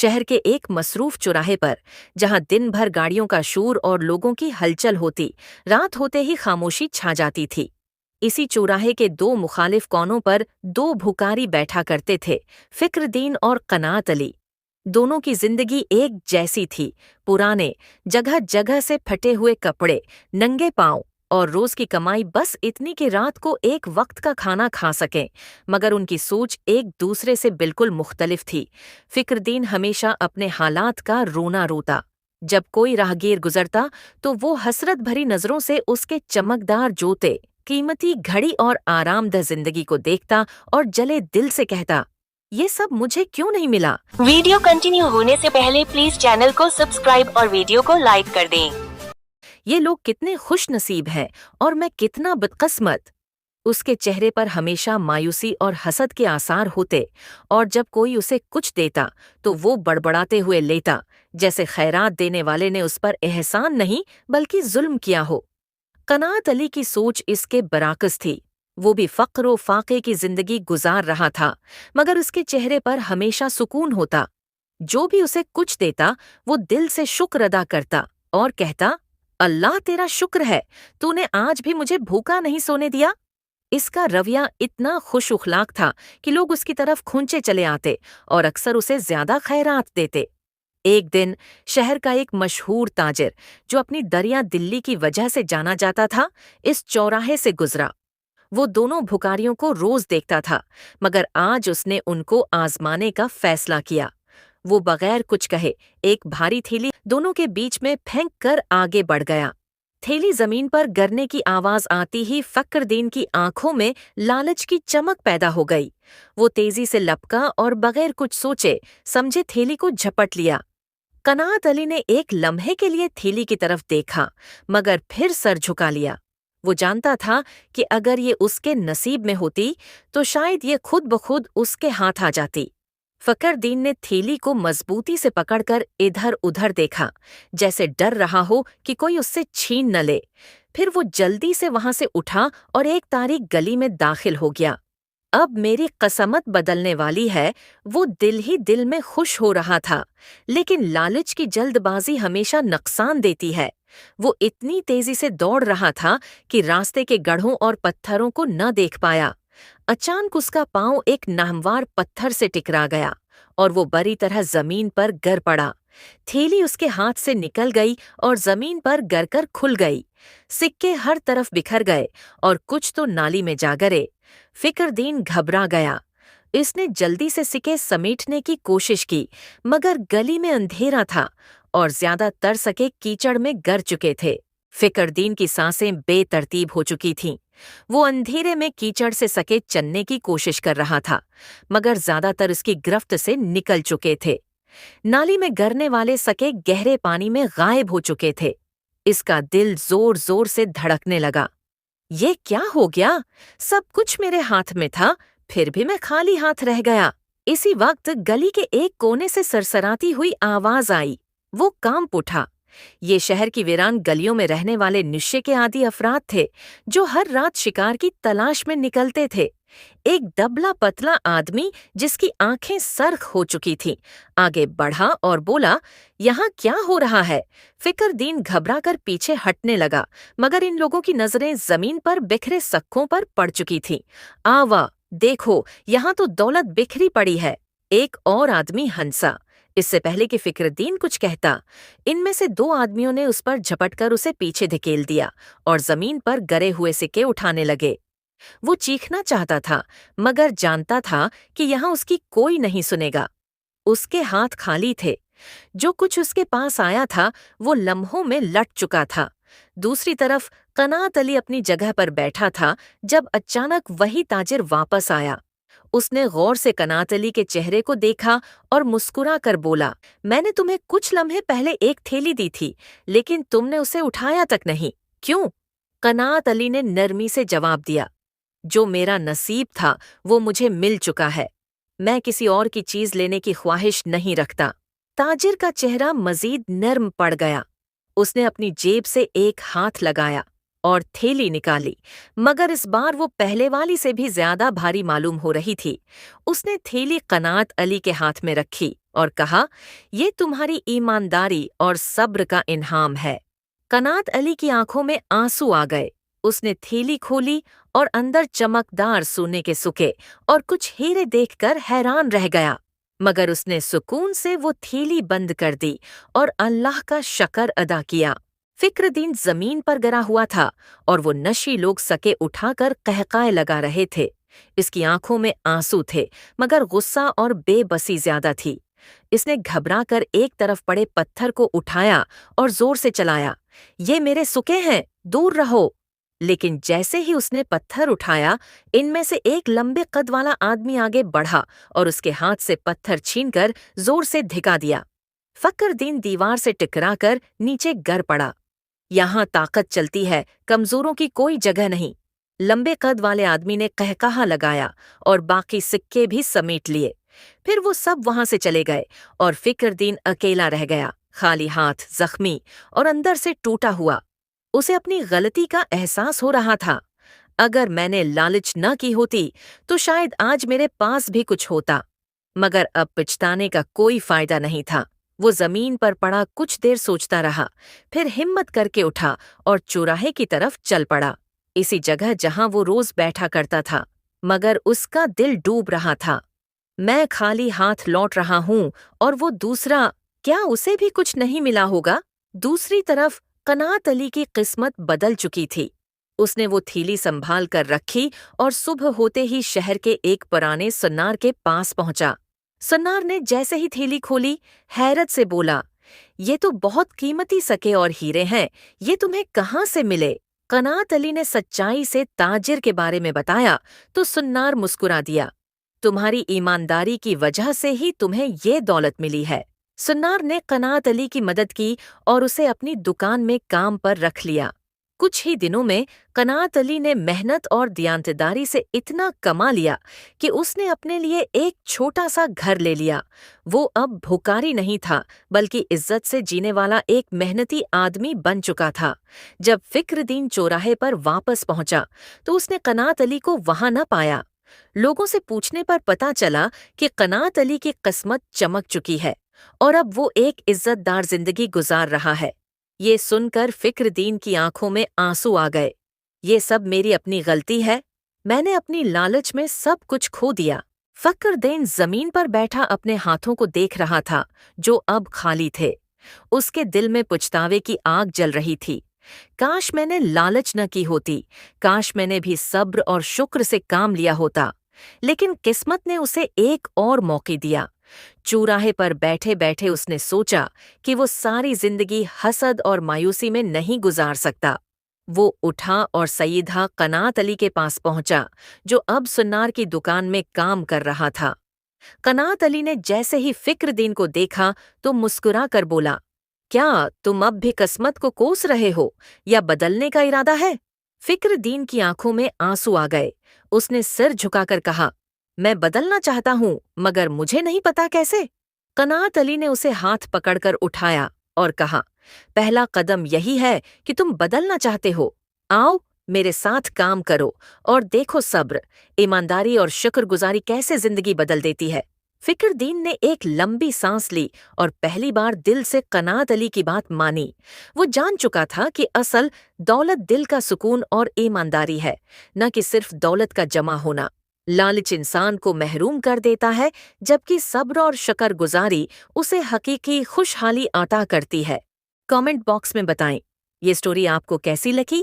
शहर के एक मसरूफ चौराहे पर, जहां दिन भर गाड़ियों का शोर और लोगों की हलचल होती, रात होते ही खामोशी छा जाती थी। इसी चौराहे के दो मुखालिफ कोनों पर दो भुखारी बैठा करते थे, फिक्रदीन और कनात अली। दोनों की जिंदगी एक जैसी थी, पुराने, जगह जगह से फटे हुए कपड़े, नंगे पांव और रोज की कमाई बस इतनी कि रात को एक वक्त का खाना खा सकें। मगर उनकी सोच एक दूसरे से बिल्कुल मुख्तलिफ थी। फिक्रदीन हमेशा अपने हालात का रोना रोता। जब कोई राहगीर गुजरता तो वो हसरत भरी नजरों से उसके चमकदार जूते, कीमती घड़ी और आरामदह जिंदगी को देखता और जले दिल से कहता, ये सब मुझे क्यों नहीं मिला। वीडियो कंटिन्यू होने से पहले प्लीज चैनल को सब्सक्राइब और वीडियो को लाइक कर दें। ये लोग कितने खुश नसीब हैं और मैं कितना बदकिस्मत। उसके चेहरे पर हमेशा मायूसी और हसद के आसार होते, और जब कोई उसे कुछ देता तो वो बड़बड़ाते हुए लेता, जैसे खैरात देने वाले ने उस पर एहसान नहीं बल्कि जुल्म किया हो। कनात अली की सोच इसके बराकस थी। वो भी फक्र व फाके की जिंदगी गुजार रहा था, मगर उसके चेहरे पर हमेशा सुकून होता। जो भी उसे कुछ देता वो दिल से शुक्र अदा करता और कहता, अल्लाह तेरा शुक्र है, तूने आज भी मुझे भूखा नहीं सोने दिया। इसका रवैया इतना खुश उखलाक था कि लोग उसकी तरफ खूंचे चले आते और अक्सर उसे ज्यादा खैरात देते। एक दिन शहर का एक मशहूर ताजिर, जो अपनी दरिया दिल्ली की वजह से जाना जाता था, इस चौराहे से गुजरा। वो दोनों भुखारियों को रोज देखता था, मगर आज उसने उनको आजमाने का फैसला किया। वो बगैर कुछ कहे एक भारी थैली दोनों के बीच में फेंक कर आगे बढ़ गया। थैली जमीन पर गिरने की आवाज आती ही फक्रदीन की आंखों में लालच की चमक पैदा हो गई। वो तेजी से लपका और बगैर कुछ सोचे समझे थैली को झपट लिया। कनात अली ने एक लम्हे के लिए थैली की तरफ देखा, मगर फिर सर झुका लिया। वो जानता था कि अगर ये उसके नसीब में होती तो शायद ये खुद ब खुद उसके हाथ आ जाती। फखरदीन ने थैली को मजबूती से पकड़कर इधर उधर देखा, जैसे डर रहा हो कि कोई उससे छीन न ले। फिर वो जल्दी से वहां से उठा और एक तारीक गली में दाखिल हो गया। अब मेरी कसमत बदलने वाली है, वो दिल ही दिल में खुश हो रहा था। लेकिन लालच की जल्दबाजी हमेशा नुकसान देती है। वो इतनी तेजी से दौड़ रहा था कि रास्ते के गढ़ों और पत्थरों को न देख पाया। अचानक उसका पांव एक नाहमवार पत्थर से टकरा गया और वो बुरी तरह जमीन पर गिर पड़ा। थैली उसके हाथ से निकल गई और जमीन पर गिरकर खुल गई। सिक्के हर तरफ बिखर गए और कुछ तो नाली में जा गिरे। फिक्रदीन घबरा गया। इसने जल्दी से सिक्के समेटने की कोशिश की, मगर गली में अंधेरा था और ज्यादातर सिक्के कीचड़ में गिर चुके थे। फिक्रदीन की सांसें बेतरतीब हो चुकी थीं। वो अंधेरे में कीचड़ से सिक्के चनने की कोशिश कर रहा था, मगर ज्यादातर उसकी गिरफ्त से निकल चुके थे। नाली में गिरने वाले सिक्के गहरे पानी में गायब हो चुके थे। इसका दिल जोर जोर से धड़कने लगा। ये क्या हो गया? सब कुछ मेरे हाथ में था, फिर भी मैं खाली हाथ रह गया। इसी वक्त गली के एक कोने से सरसराती हुई आवाज आई। वो कांप उठा। ये शहर की वीरान गलियों में रहने वाले निश्चय के आदि अफराद थे, जो हर रात शिकार की तलाश में निकलते थे। एक दबला पतला आदमी, जिसकी आंखें सर्ख हो चुकी थीं, आगे बढ़ा और बोला, यहाँ क्या हो रहा है? फिक्रदीन घबराकर पीछे हटने लगा, मगर इन लोगों की नजरें जमीन पर बिखरे सक्कों पर पड़ चुकी थीं। आवा, देखो, यहाँ तो दौलत बिखरी पड़ी है। एक और आदमी हंसा। इससे पहले कि फिक्रदीन कुछ कहता, इनमें से दो आदमियों ने उस पर झपटकर उसे पीछे धकेल दिया और जमीन पर गिरे हुए सिक्के उठाने लगे। वो चीखना चाहता था, मगर जानता था कि यहाँ उसकी कोई नहीं सुनेगा। उसके हाथ खाली थे। जो कुछ उसके पास आया था वो लम्हों में लट चुका था। दूसरी तरफ कनात अली अपनी जगह पर बैठा था जब अचानक वही ताजिर वापस आया। उसने गौर से कनात अली के चेहरे को देखा और मुस्कुरा कर बोला, मैंने तुम्हें कुछ लम्हे पहले एक थैली दी थी, लेकिन तुमने उसे उठाया तक नहीं, क्यों? कनात अली ने नरमी से जवाब दिया, जो मेरा नसीब था वो मुझे मिल चुका है। मैं किसी और की चीज लेने की ख्वाहिश नहीं रखता। ताजिर का चेहरा मजीद नर्म पड़ गया। उसने अपनी जेब से एक हाथ लगाया और थैली निकाली, मगर इस बार वो पहले वाली से भी ज्यादा भारी मालूम हो रही थी। उसने थैली कनात अली के हाथ में रखी اور کہا، یہ تمہاری ایمانداری اور صبر کا انعام ہے۔ قنات علی کی آنکھوں میں آنسو آ گئے۔ اس نے تھیلی کھولی اور اندر چمکدار سونے کے سکے اور کچھ ہیرے دیکھ کر حیران رہ گیا، مگر اس نے سکون سے وہ تھیلی بند کر دی اور اللہ کا شکر ادا کیا۔ فکر دین زمین پر گرا ہوا تھا اور وہ نشی لوگ سکے اٹھا کر قہقہے لگا رہے تھے۔ اس کی آنکھوں میں آنسو تھے مگر غصہ اور بے بسی زیادہ تھی۔ اس نے گھبرا کر ایک طرف پڑے پتھر کو اٹھایا اور زور سے چلایا، یہ میرے سکے ہیں، دور رہو۔ لیکن جیسے ہی اس نے پتھر اٹھایا، ان میں سے ایک لمبے قد والا آدمی آگے بڑھا اور اس کے ہاتھ سے پتھر چھین کر زور سے دھکا دیا۔ فکر دین دیوار سے ٹکرا کر نیچے گر پڑا۔ یہاں طاقت چلتی ہے، کمزوروں کی کوئی جگہ نہیں۔ لمبے قد والے آدمی نے قہقہا لگایا اور باقی سکے بھی سمیٹ لیے۔ پھر وہ سب وہاں سے چلے گئے اور فکر دین اکیلا رہ گیا، خالی ہاتھ، زخمی اور اندر سے ٹوٹا ہوا۔ اسے اپنی غلطی کا احساس ہو رہا تھا۔ اگر میں نے لالچ نہ کی ہوتی تو شاید آج میرے پاس بھی کچھ ہوتا، مگر اب پچھتانے کا کوئی فائدہ نہیں تھا۔ وہ زمین پر پڑا کچھ دیر سوچتا رہا، پھر ہمت کر کے اٹھا اور چوراہے کی طرف چل پڑا، اسی جگہ جہاں وہ روز بیٹھا کرتا تھا، مگر اس کا دل ڈوب رہا تھا۔ میں خالی ہاتھ لوٹ رہا ہوں اور وہ دوسرا، کیا اسے بھی کچھ نہیں ملا ہوگا؟ دوسری طرف قنات علی کی قسمت بدل چکی تھی۔ اس نے وہ تھیلی سنبھال کر رکھی اور صبح ہوتے ہی شہر کے ایک پرانے سنار کے پاس پہنچا۔ سنار نے جیسے ہی تھیلی کھولی، حیرت سے بولا، یہ تو بہت قیمتی سکے اور ہیرے ہیں، یہ تمہیں کہاں سے ملے؟ قنات علی نے سچائی سے تاجر کے بارے میں بتایا تو سنار مسکرا دیا، تمہاری ایمانداری کی وجہ سے ہی تمہیں یہ دولت ملی ہے۔ سنار نے قنات علی کی مدد کی اور اسے اپنی دکان میں کام پر رکھ لیا۔ کچھ ہی دنوں میں قنات علی نے محنت اور دیانتداری سے اتنا کما لیا کہ اس نے اپنے لیے ایک چھوٹا سا گھر لے لیا۔ وہ اب بھکاری نہیں تھا بلکہ عزت سے جینے والا ایک محنتی آدمی بن چکا تھا۔ جب فکر دین چوراہے پر واپس پہنچا تو اس نے قنات علی کو وہاں نہ پایا۔ لوگوں سے پوچھنے پر پتہ چلا کہ قنات علی کی قسمت چمک چکی ہے اور اب وہ ایک عزت دار زندگی گزار رہا ہے۔ یہ سن کر فکر دین کی آنکھوں میں آنسو آ گئے۔ یہ سب میری اپنی غلطی ہے، میں نے اپنی لالچ میں سب کچھ کھو دیا۔ فکر دین زمین پر بیٹھا اپنے ہاتھوں کو دیکھ رہا تھا جو اب خالی تھے۔ اس کے دل میں پچھتاوے کی آگ جل رہی تھی۔ کاش میں نے لالچ نہ کی ہوتی، کاش میں نے بھی صبر اور شکر سے کام لیا ہوتا، لیکن قسمت نے اسے ایک اور موقع دیا۔ چوراہے پر بیٹھے بیٹھے اس نے سوچا کہ وہ ساری زندگی حسد اور مایوسی میں نہیں گزار سکتا۔ وہ اٹھا اور سیدھا قنات علی کے پاس پہنچا جو اب سنار کی دکان میں کام کر رہا تھا۔ قنات علی نے جیسے ہی فکر دین کو دیکھا تو مسکرا کر بولا، کیا تم اب بھی قسمت کو کوس رہے ہو یا بدلنے کا ارادہ ہے؟ فکر دین کی آنکھوں میں آنسو آ گئے۔ اس نے سر جھکا کر کہا، میں بدلنا چاہتا ہوں مگر مجھے نہیں پتا کیسے۔ قنات علی نے اسے ہاتھ پکڑ کر اٹھایا اور کہا، پہلا قدم یہی ہے کہ تم بدلنا چاہتے ہو، آؤ میرے ساتھ کام کرو اور دیکھو صبر، ایمانداری اور شکر گزاری کیسے زندگی بدل دیتی ہے۔ فکر دین نے ایک لمبی سانس لی اور پہلی بار دل سے قنات علی کی بات مانی۔ وہ جان چکا تھا کہ اصل دولت دل کا سکون اور ایمانداری ہے، نہ کہ صرف دولت کا جمع ہونا۔ لالچ انسان کو محروم کر دیتا ہے جبکہ صبر اور شکر گزاری اسے حقیقی خوشحالی عطا کرتی ہے۔ کامنٹ باکس میں بتائیں یہ سٹوری آپ کو کیسی لگی؟